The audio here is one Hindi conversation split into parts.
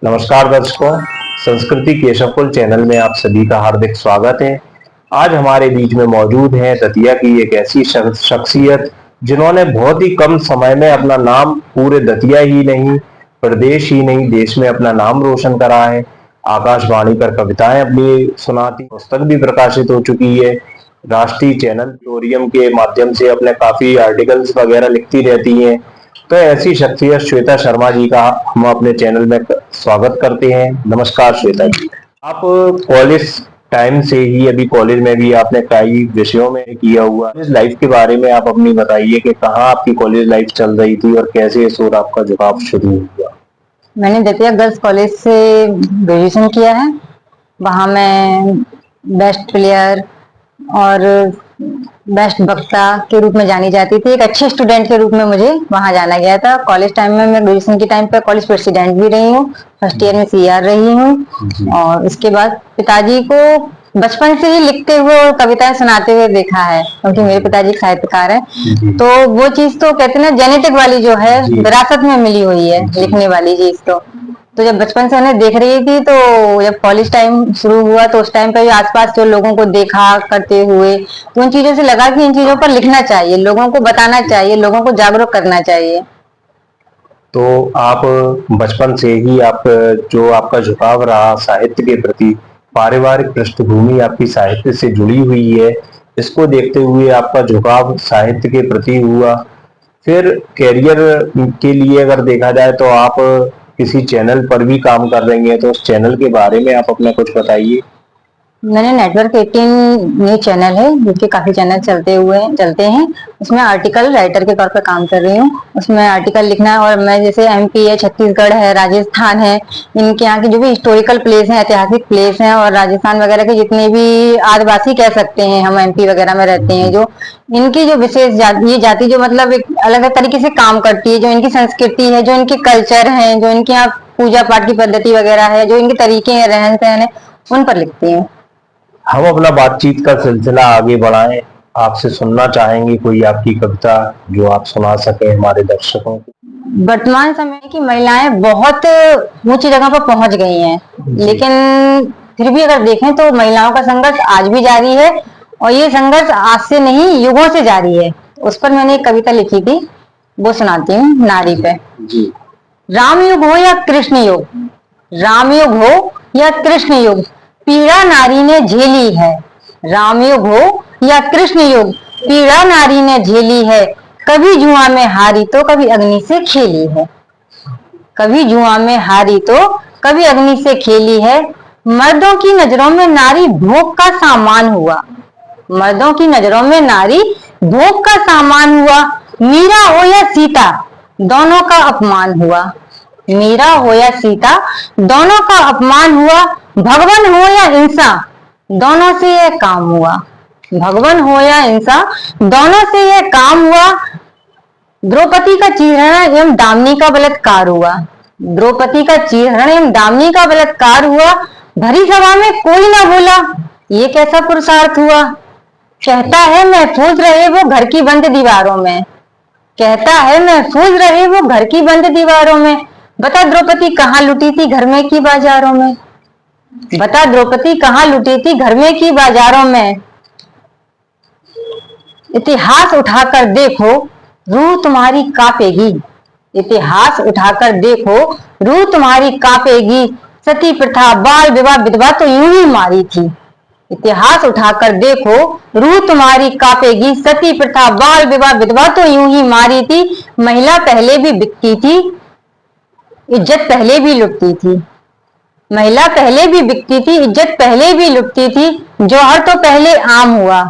नमस्कार दर्शकों, संस्कृति केशवकुल चैनल में आप सभी का हार्दिक स्वागत है। आज हमारे बीच में मौजूद है दतिया की एक ऐसी शख्सियत जिन्होंने बहुत ही कम समय में अपना नाम पूरे दतिया ही नहीं, प्रदेश ही नहीं, देश में अपना नाम रोशन करा है। आकाशवाणी पर कविताएं अपनी सुनाती, पुस्तक भी प्रकाशित हो चुकी है। राष्ट्रीय चैनल टोरियम के माध्यम से अपने काफी आर्टिकल्स वगैरह लिखती रहती हैं। तो ऐसी शख्सियत श्वेता शर्मा जी का हम अपने चैनल में स्वागत करते हैं। नमस्कार श्वेता जी। आप कॉलेज टाइम से ही, अभी कॉलेज में भी आपने कई विषयों में किया हुआ इस लाइफ के बारे में आप अपनी बताइए कि कहाँ आपकी कॉलेज लाइफ चल रही थी और कैसे इस ओर आपका झुकाव शुरू हुआ। मैंने दतिया गर्ल्स कॉलेज से ग्रेजुएशन किया है। वहाँ मैं बेस्ट प्लेयर और बेस्ट वक्ता के रूप में जानी जाती थी। एक अच्छे स्टूडेंट के रूप में मुझे वहाँ जाना गया था। कॉलेज टाइम में मैं ग्रेजुएशन के टाइम पे कॉलेज प्रेसिडेंट भी रही हूँ, फर्स्ट ईयर में सीआर रही हूँ। और इसके बाद पिताजी को बचपन से ही लिखते हुए और कविताएं सुनाते हुए देखा है, क्योंकि मेरे पिताजी साहित्यकार हैं। तो वो चीज तो कहते हैं ना, जेनेटिक वाली जो है विरासत में मिली हुई है, लिखने वाली चीज। तो जब बचपन से उन्हें देख रही थी, तो जब कॉलेज टाइम शुरू हुआ तो उस टाइम पे भी आसपास जो लोगों को देखा करते हुए, तो उन चीजों से लगा कि इन चीजों पर लिखना चाहिए, लोगों को बताना चाहिए, लोगों को जागरूक करना चाहिए। तो आप बचपन से ही आप जो आपका झुकाव रहा साहित्य के प्रति, पारिवारिक पृष्ठभूमि आपकी साहित्य से जुड़ी हुई है, इसको देखते हुए आपका झुकाव साहित्य के प्रति हुआ। फिर कैरियर के लिए अगर देखा जाए तो आप किसी चैनल पर भी काम कर रही हैं, तो उस चैनल के बारे में आप अपना कुछ बताइए। मैंने नेटवर्क 18 न्यूज चैनल है, जिसके काफी चैनल चलते हैं। उसमें आर्टिकल राइटर के तौर पर काम कर रही हूँ। उसमें आर्टिकल लिखना है, और मैं जैसे एमपी है, छत्तीसगढ़ है, राजस्थान है, इनके यहाँ की जो भी हिस्टोरिकल प्लेस हैं, ऐतिहासिक प्लेस हैं, और राजस्थान वगैरह के जितने भी आदिवासी कह सकते हैं, हम एमपी वगैरह में रहते हैं, जो इनकी जो विशेष जाति, ये जाति जो मतलब एक अलग अलग तरीके से काम करती है, जो इनकी संस्कृति है, जो इनके कल्चर है, जो इनके यहाँ पूजा पाठ की पद्धति वगैरह है, जो इनके तरीके हैं, रहन सहन है, उन पर लिखती हूँ। हम अपना बातचीत का सिलसिला आगे बढ़ाएं। आपसे सुनना चाहेंगे कोई आपकी कविता जो आप सुना सके हमारे दर्शकों को। वर्तमान समय की महिलाएं बहुत ऊंची जगह पर पहुंच गई हैं, लेकिन फिर भी अगर देखें तो महिलाओं का संघर्ष आज भी जारी है, और ये संघर्ष आज से नहीं, युगों से जारी है। उस पर मैंने एक कविता लिखी थी, वो सुनाती हूँ, नारी पे। राम युग हो या कृष्ण युग, राम युग हो या कृष्ण युग, पीड़ा नारी ने झेली है। राम युग हो या कृष्ण युग, पीड़ा नारी ने झेली है। कभी जुआ में हारी तो कभी अग्नि से खेली है। कभी जुआ में हारी तो कभी अग्नि से खेली है। मर्दों की नजरों में नारी भोग का सामान हुआ। मर्दों की नजरों में नारी भोग का सामान हुआ। मीरा हो या सीता, दोनों का अपमान हुआ। मीरा हो या सीता, दोनों का अपमान हुआ। भगवान हो या इंसा, दोनों से यह काम हुआ। भगवान हो या इंसा, दोनों से यह काम हुआ। द्रौपदी का चीरहरण एवं दामिनी का बलात्कार हुआ। द्रौपदी का चीरहरण एवं दामिनी का बलात्कार हुआ। भरी सभा में कोई ना बोला, ये कैसा पुरुषार्थ हुआ। कहता है महफूज रहे वो घर की बंद दीवारों में। कहता है महफूज रहे वो घर की बंद दीवारों में। बता द्रौपदी कहाँ लुटी थी घर में की बाजारों में। बता द्रौपदी कहाँ लुटी थी घर में की बाजारों में। इतिहास उठाकर देखो, रूह तुम्हारी कांपेगी। इतिहास उठाकर देखो, रूह तुम्हारी कांपेगी। सती प्रथा, बाल विवाह, विधवा तो यूं ही मारी थी। इतिहास उठाकर देखो, रूह तुम्हारी कांपेगी। सती प्रथा, बाल विवाह, विधवा तो यूं ही मारी थी। महिला पहले भी बिकती थी, इज्जत पहले भी लुटती थी। महिला पहले भी बिकती थी, इज्जत पहले भी लुटती थी। जौहर तो पहले आम हुआ,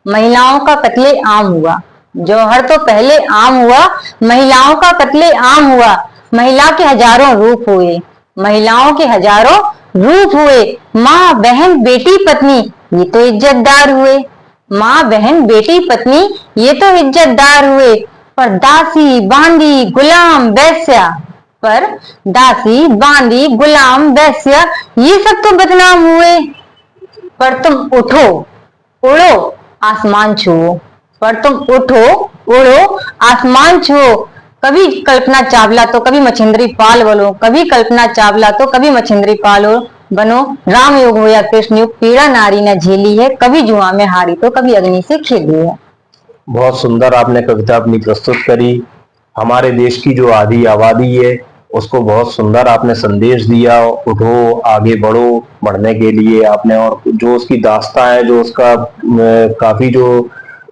महिलाओं का कत्ले आम हुआ। जौहर तो पहले आम हुआ, महिलाओं का कत्ले आम हुआ। महिला के हजारों रूप हुए, महिलाओं के हजारों रूप हुए। माँ बहन बेटी पत्नी ये तो इज्जतदार हुए। माँ बहन बेटी पत्नी ये तो इज्जतदार हुए। पर दासी बांदी गुलाम वेश्या, पर दासी बांदी गुलाम वेश्या ये सब तो बदनाम हुए। पर तुम उठो उड़ो आसमान छुओ। पर तुम उठो उड़ो आसमान छुओ। कभी कल्पना चावला तो कभी मच्छिंद्री पाल बनो, कभी कल्पना चावला तो कभी मच्छिंद्री पाल बनो, राम युग हो या कृष्ण युग, पीड़ा नारी ने झेली है, कभी जुआ में हारी तो कभी अग्नि से खेली है। बहुत सुंदर आपने कविता अपनी प्रस्तुत करी। हमारे देश की जो आधी आबादी है उसको बहुत सुंदर आपने संदेश दिया, उठो आगे बढ़ो, बढ़ने के लिए आपने, और जो उसकी दास्तां है, जो उसका काफी जो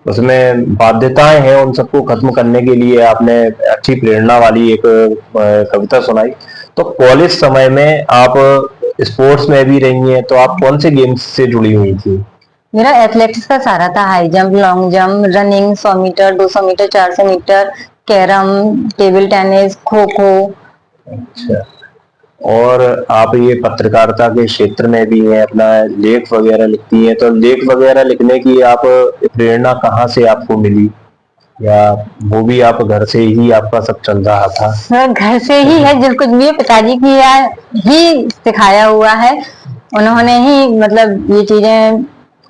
उसमें बाध्यताएं हैं उन सबको खत्म करने के लिए आपने अच्छी प्रेरणा वाली एक कविता सुनाई। तो कॉलेज समय में आप स्पोर्ट्स में भी रही हैं, तो आप कौन से गेम्स से जुड़ी हुई थी? मेरा एथलेटिक्स का सारा था, high jump, long jump, running, 100 metre, 200 metre, 400 metre, carrom, table tennis, kho kho. अच्छा। और आप ये पत्रकारिता के क्षेत्र में भी हैं, अपना लेख वगैरह लिखती हैं, तो लेख वगैरह लिखने की आप प्रेरणा कहाँ से आपको मिली, या वो भी आप घर से ही आपका सब चल रहा था? सर घर से ही है, जो कुछ भी पिताजी की ही सिखाया हुआ है, उन्होंने ही मतलब ये चीजें,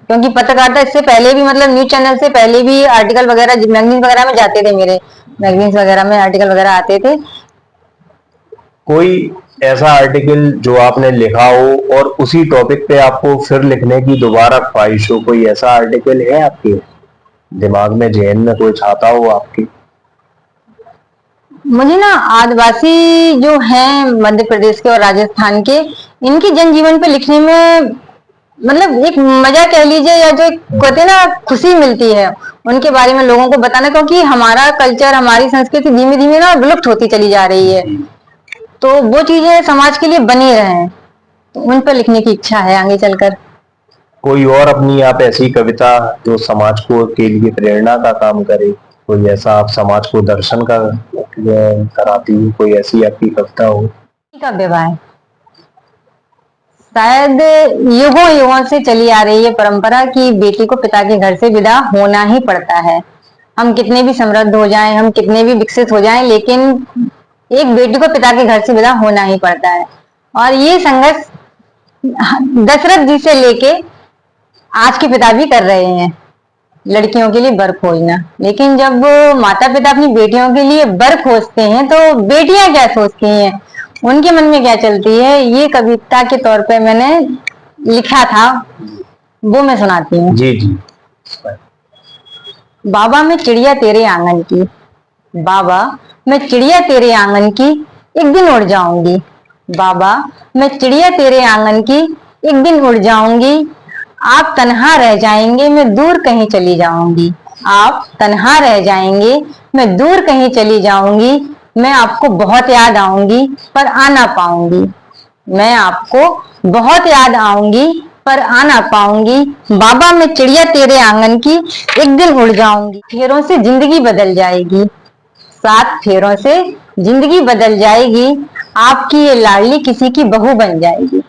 क्योंकि पत्रकारिता इससे पहले भी मतलब न्यूज चैनल से पहले भी आर्टिकल वगैरह मैगजीन वगैरह में जाते थे, मेरे मैगजीन वगैरह में आर्टिकल वगैरह आते थे। कोई ऐसा आर्टिकल जो आपने लिखा हो और उसी टॉपिक पे आपको फिर लिखने की दोबारा ख्वाहिश हो, कोई ऐसा आर्टिकल है आपके दिमाग में, जहन में कोई छाता हो आपकी? मुझे ना आदिवासी जो हैं मध्य प्रदेश के और राजस्थान के, इनकी जनजीवन पे लिखने में मतलब एक मजा कह लीजिए, या जो कहते हैं ना खुशी मिलती है उनके बारे में लोगों को बताना, क्योंकि हमारा कल्चर, हमारी संस्कृति धीमे धीमे ना विलुप्त होती चली जा रही है, तो वो चीजें समाज के लिए बनी रहें, तो उन पर लिखने की इच्छा है आगे चलकर। कोई और अपनी आप ऐसी कविता जो समाज को के लिए प्रेरणा का काम करे, कोई ऐसा आप समाज को दर्शन का कराती हो, कोई ऐसी आपकी कविता हो? का विवाह शायद युगों युगों से चली आ रही है परंपरा कि बेटी को पिता के घर से विदा होना ही पड़ता है। हम कितने भी समृद्ध हो जाएं, हम कितने भी विकसित हो जाएं, लेकिन एक बेटी को पिता के घर से विदा होना ही पड़ता है। और ये संघर्ष दशरथ जी से लेके आज के पिता भी कर रहे हैं, लड़कियों के लिए वर खोजना। लेकिन जब माता पिता अपनी बेटियों के लिए वर खोजते हैं तो बेटियां क्या सोचती हैं, उनके मन में क्या चलती है, ये कविता के तौर पे मैंने लिखा था, वो मैं सुनाती हूँ। जी जी। बाबा मैं चिड़िया तेरे आंगन की, बाबा मैं चिड़िया तेरे आंगन की, एक दिन उड़ जाऊंगी। बाबा मैं चिड़िया तेरे आंगन की, एक दिन उड़ जाऊंगी। आप तन्हा रह जाएंगे, मैं दूर कहीं चली जाऊंगी। आप तन्हा रह जाएंगे, मैं दूर कहीं चली जाऊंगी। मैं आपको बहुत याद आऊंगी पर आ ना पाऊंगी। मैं आपको बहुत याद आऊंगी पर आ ना पाऊंगी। बाबा मैं चिड़िया तेरे आंगन की, एक दिन उड़ जाऊंगी। फेरों से जिंदगी बदल जाएगी, 7 फेरों से जिंदगी बदल जाएगी। आपकी ये लाडली किसी की बहू बन जाएगी।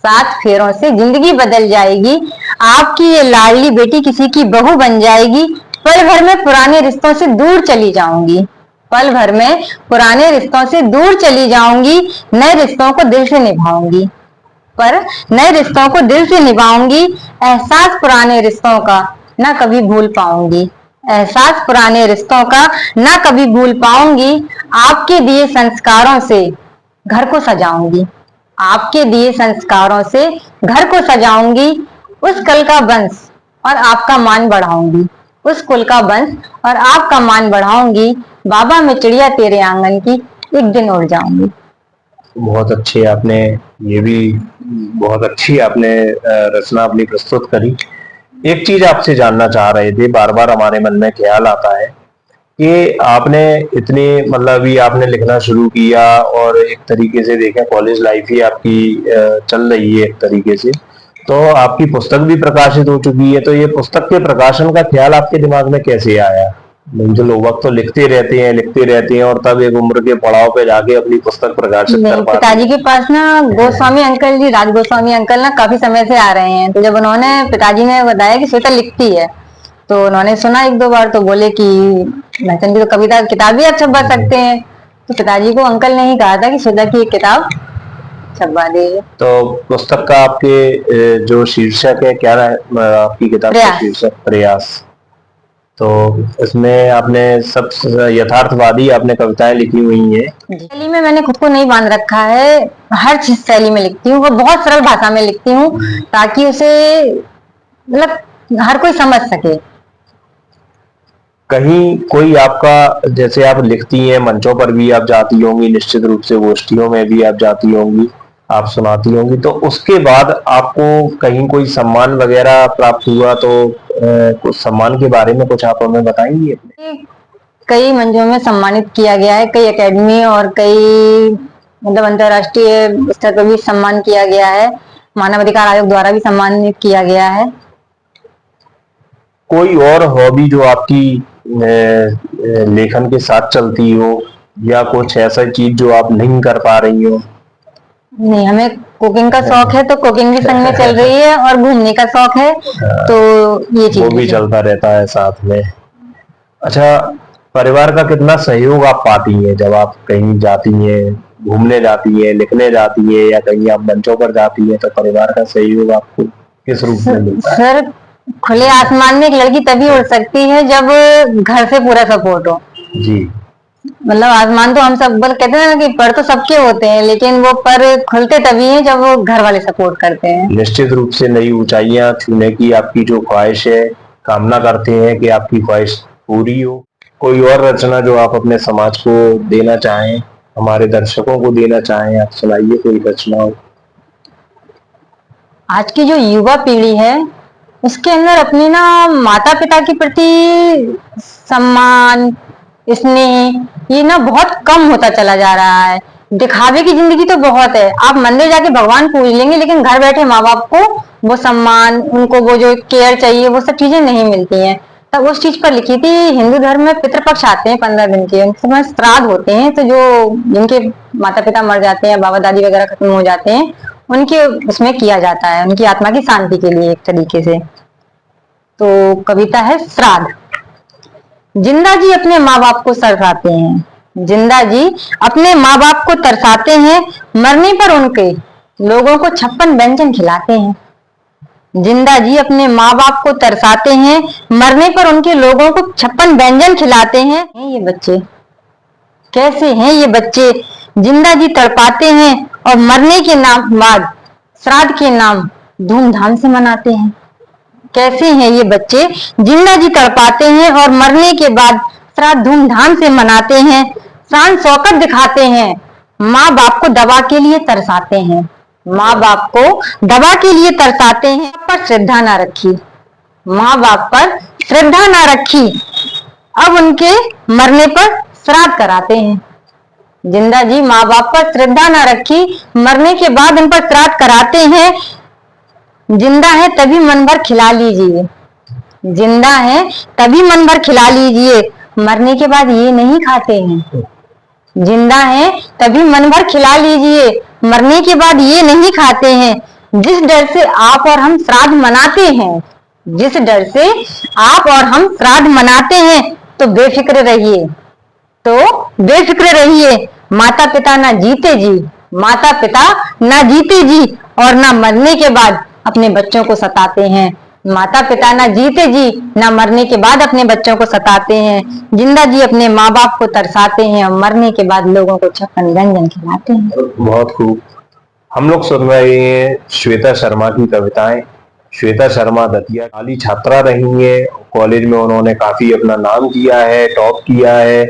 7 फेरों से जिंदगी बदल जाएगी, आपकी ये लाडली बेटी किसी की बहू बन जाएगी। पल भर में पुराने रिश्तों से दूर चली जाऊंगी, पल भर में पुराने रिश्तों से दूर चली जाऊंगी। नए रिश्तों को दिल से निभाऊंगी, पर नए रिश्तों को दिल से निभाऊंगी। एहसास पुराने रिश्तों का ना कभी भूल पाऊंगी, एहसास पुराने रिश्तों का ना कभी भूल पाऊंगी। आपके दिए संस्कारों से घर को सजाऊंगी, आपके दिए संस्कारों से घर को सजाऊंगी। उस कल का वंश और आपका मान बढ़ाऊंगी, उस कुल का वंश और आपका मान बढ़ाऊंगी। बाबा मैं चिड़िया तेरे आंगन की, एक दिन उड़ जाऊंगी। बहुत अच्छे आपने, ये भी बहुत अच्छी आपने रचना अपनी प्रस्तुत करी। एक चीज आपसे जानना चाह रहे थे, बार बार हमारे मन में ख्याल आता है कि आपने इतनी मतलब अभी आपने लिखना शुरू किया और एक तरीके से देखें कॉलेज लाइफ ही आपकी चल रही है एक तरीके से, तो आपकी पुस्तक भी प्रकाशित हो चुकी है, तो ये पुस्तक के प्रकाशन का ख्याल आपके दिमाग में कैसे आया? जो लोग वक्त तो लिखते रहते हैं और तब एक उम्र के पड़ाव पे जाके अपनी पुस्तक प्रकाशित कर पाते हैं। पिताजी के पास ना गोस्वामी अंकल जी, राज गोस्वामी अंकल ना काफी समय से आ रहे हैं, तो जब उन्होंने, पिताजी ने बताया कि श्वेता लिखती है, तो उन्होंने सुना 1-2 बार, तो बोले कि महचन की तो कविता किताब भी आप छपवा सकते हैं। तो पिताजी को अंकल ने ही कहा था कि श्वेता की एक किताब छपवा दीजिए। तो पुस्तक का आपके जो शीर्षक है क्या है, आपकी किताब का प्रयास। शीर्षक? प्रयास। तो इसमें आपने सब यथार्थवादी आपने कविताएं लिखी हुई हैं। शैली में मैंने खुद को नहीं बांध रखा है, हर चीज शैली में लिखती हूँ, वो बहुत सरल भाषा में लिखती हूँ ताकि उसे मतलब हर कोई समझ सके। कहीं कोई आपका, जैसे आप लिखती हैं, मंचों पर भी आप जाती होंगी, निश्चित रूप से गोष्ठियों में भी आप जाती होंगी, आप सुनाती होंगी, तो उसके बाद आपको कहीं कोई सम्मान वगैरह प्राप्त हुआ तो कुछ सम्मान के बारे में कुछ आप हमें बताएंगी अपने? कई मंचों में सम्मानित किया गया है, कई एकेडमी और कई मतलब अंतर्राष्ट्रीय स्तर पर भी सम्मान किया गया है, मानव अधिकार आयोग द्वारा भी सम्मानित किया गया है। कोई और हॉबी जो आपकी लेखन के साथ चलती हो, या कुछ ऐसा चीज जो आप नहीं कर पा रही हो? नहीं, हमें कुकिंग का शौक है तो कुकिंग भी संग में चल रही है, और घूमने का शौक है तो ये चीज वो भी चलता रहता है साथ में। अच्छा, परिवार का कितना सहयोग आप पाती हैं जब आप कहीं जाती हैं, घूमने जाती हैं, लिखने जाती हैं, या कहीं आप मंचों पर जाती हैं, तो परिवार का सहयोग आपको किस रूप में मिलता है? सर, खुले आसमान में एक लड़की तभी उड़ सकती है जब घर से पूरा सपोर्ट हो। जी। मतलब आसमान तो हम सब बल कहते हैं ना कि पर तो सबके होते हैं, लेकिन वो पर खुलते तभी हैं जब वो घर वाले सपोर्ट करते हैं। निश्चित रूप से नई ऊंचाइयां छूने की आपकी जो ख्वाहिश है, कामना करते हैं कि आपकी ख्वाहिश पूरी हो। कोई और रचना जो आप अपने समाज को देना चाहें, हमारे दर्शकों को देना चाहें, आप सुनाइए कोई रचना हो। आज की जो युवा पीढ़ी है उसके अंदर अपने ना माता पिता के प्रति सम्मान, स्नेह ये ना बहुत कम होता चला जा रहा है। दिखावे की जिंदगी तो बहुत है, आप मंदिर जाके भगवान पूज लेंगे लेकिन घर बैठे माँ बाप को वो सम्मान, उनको वो जो केयर चाहिए वो सब चीजें नहीं मिलती हैं। तब उस चीज पर लिखी थी। हिंदू धर्म में पितृपक्ष आते हैं 15 दिन के, उनके समय श्राद्ध होते हैं, तो जो जिनके माता पिता मर जाते हैं, बाबा दादी वगैरह खत्म हो जाते हैं, उनके उसमें किया जाता है उनकी आत्मा की शांति के लिए एक तरीके से। तो कविता है श्राद्ध। जिंदा जी अपने माँ बाप को तरसाते हैं, जिंदा जी अपने माँ बाप को तरसाते हैं, मरने पर उनके लोगों को 56 व्यंजन खिलाते हैं। जिंदा जी अपने माँ बाप को तरसाते हैं, मरने पर उनके लोगों को 56 व्यंजन खिलाते हैं। ये बच्चे कैसे हैं ये बच्चे, जिंदा जी तड़पाते हैं और मरने के नाम बाद श्राद्ध के नाम धूमधाम से मनाते हैं। कैसे हैं ये बच्चे, जिंदा जी तड़पाते हैं और मरने के बाद श्राद्ध धूमधाम से मनाते हैं। शान शौकत दिखाते हैं, माँ बाप को दवा के लिए तरसाते हैं, माँ बाप को दवा के लिए तरसाते हैं। पर श्रद्धा ना रखी, माँ बाप पर श्रद्धा ना रखी, अब उनके मरने पर श्राद्ध कराते हैं। जिंदा जी माँ बाप पर श्रद्धा ना रखी, मरने के बाद उन पर श्राद्ध कराते हैं। जिंदा है तभी मन भर खिला लीजिए, जिंदा है तभी मन भर खिला लीजिए, मरने के बाद ये नहीं खाते हैं। जिंदा है तभी मन भर खिला लीजिए, मरने के बाद ये नहीं खाते हैं। जिस डर से आप और हम श्राद्ध मनाते हैं, जिस डर से आप और हम श्राद्ध मनाते हैं, तो बेफिक्र रहिए, तो बेफिक्र रहिए। माता पिता ना जीते जी, माता पिता ना जीते जी और ना मरने के बाद अपने बच्चों को सताते हैं। माता पिता ना जीते जी ना मरने के बाद अपने बच्चों को सताते हैं। जिंदा जी अपने माँ बाप को तरसाते हैं और मरने के बाद लोगों को 56 व्यंजन खिलाते हैं। बहुत खूब। हम लोग सुन रहे हैं श्वेता शर्मा की कविताएं। श्वेता शर्मा दतिया वाली छात्रा रही है, कॉलेज में उन्होंने काफी अपना नाम किया है, टॉप किया है,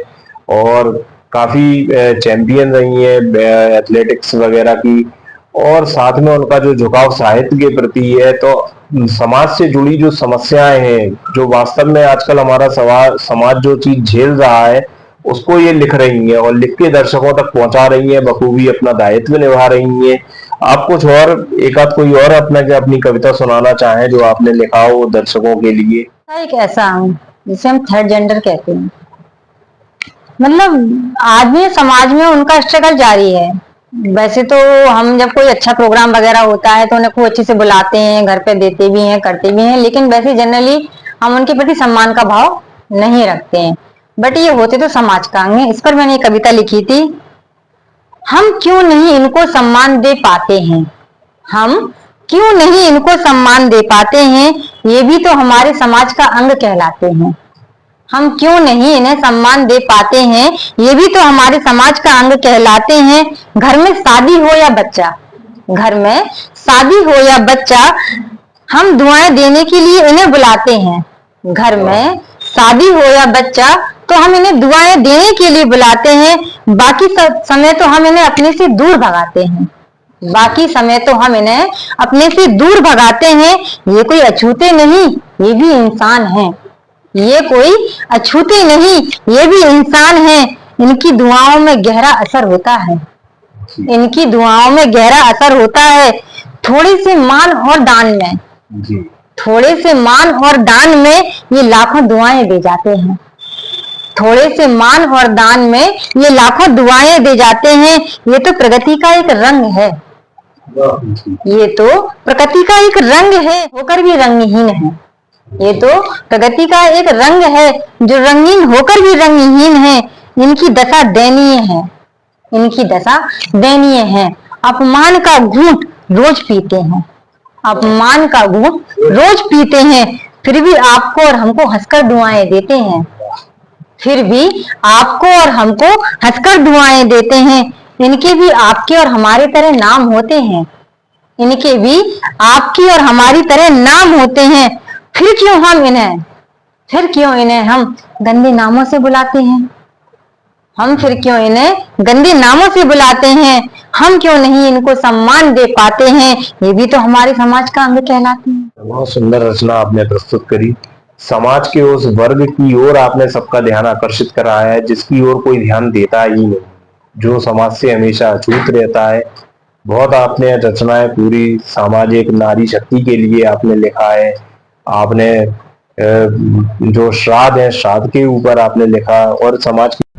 और काफी चैंपियन रही है एथलेटिक्स वगैरह की, और साथ में उनका जो झुकाव साहित्य के प्रति है, तो समाज से जुड़ी जो समस्याएं हैं, जो वास्तव में आजकल हमारा समाज जो चीज झेल रहा है, उसको ये लिख रही हैं और लिख के दर्शकों तक पहुंचा रही हैं, बखूबी अपना दायित्व निभा रही हैं। आप कुछ और एक आध कोई और अपनी कविता सुनाना चाहें जो आपने लिखा हो दर्शकों के लिए? एक ऐसा हूँ जिसे हम थर्ड जेंडर कहते हैं, मतलब आदमी समाज में उनका स्ट्रगल जारी है। वैसे तो हम जब कोई अच्छा प्रोग्राम वगैरह होता है तो उन्हें खूब अच्छे से बुलाते हैं, घर पे देते भी हैं, करते भी हैं, लेकिन वैसे जनरली हम उनके प्रति सम्मान का भाव नहीं रखते हैं। बट ये होते तो समाज का अंग है। इस पर मैंने एक कविता लिखी थी। हम क्यों नहीं इनको सम्मान दे पाते हैं, हम क्यों नहीं इनको सम्मान दे पाते हैं, ये भी तो हमारे समाज का अंग कहलाते हैं। हम क्यों नहीं इन्हें सम्मान दे पाते हैं? ये भी तो हमारे समाज का अंग कहलाते हैं। घर में शादी हो या बच्चा, घर में शादी हो या बच्चा, हम दुआएं देने के लिए इन्हें बुलाते हैं। घर में शादी हो या बच्चा तो हम इन्हें दुआएं देने के लिए बुलाते हैं। बाकी समय तो हम इन्हें अपने से दूर भगाते हैं। बाकी समय तो हम इन्हें अपने से दूर भगाते हैं। ये कोई अछूते नहीं, ये भी इंसान हैं। ये कोई अछूते नहीं, ये भी इंसान हैं। इनकी दुआओं में गहरा असर होता है। इनकी दुआओं में गहरा असर होता है। थोड़े से मान और दान में, जी। थोड़े से मान और दान में ये लाखों दुआएं दे जाते हैं। थोड़े से मान और दान में ये लाखों दुआएं दे जाते हैं। ये तो प्रगति का एक रंग है। ये तो प्रकृति का एक रंग है, होकर भी रंगहीन है। ये तो प्रगति का एक रंग है, जो रंगीन होकर भी रंगहीन है। इनकी दशा दयनीय है। इनकी दशा दयनीय है। अपमान का घूंट रोज पीते हैं। अपमान का घूंट रोज पीते हैं, फिर भी आपको और हमको हंसकर दुआएं देते हैं। फिर भी आपको और हमको हंसकर दुआएं देते हैं। इनके भी आपके और हमारे तरह नाम होते हैं। इनके भी आपकी और हमारी तरह नाम होते हैं। फिर क्यों इन्हें हम गंदे नामों से बुलाते हैं? हम फिर क्यों इन्हें गंदे नामों से बुलाते हैं? हम क्यों नहीं इनको सम्मान दे पाते हैं? ये भी तो हमारे समाज का अंग कहलाते हैं। बहुत सुंदर रचना आपने प्रस्तुत करी। समाज के उस वर्ग की ओर आपने सबका ध्यान आकर्षित करा है जिसकी ओर कोई ध्यान देता ही नहीं, जो समाज से हमेशा अछूत रहता है। बहुत आपने रचनाएं पूरी सामाजिक नारी शक्ति के लिए आपने लिखा है। आपने जो श्राद्ध है, श्राद्ध के ऊपर आपने लिखा और समाज की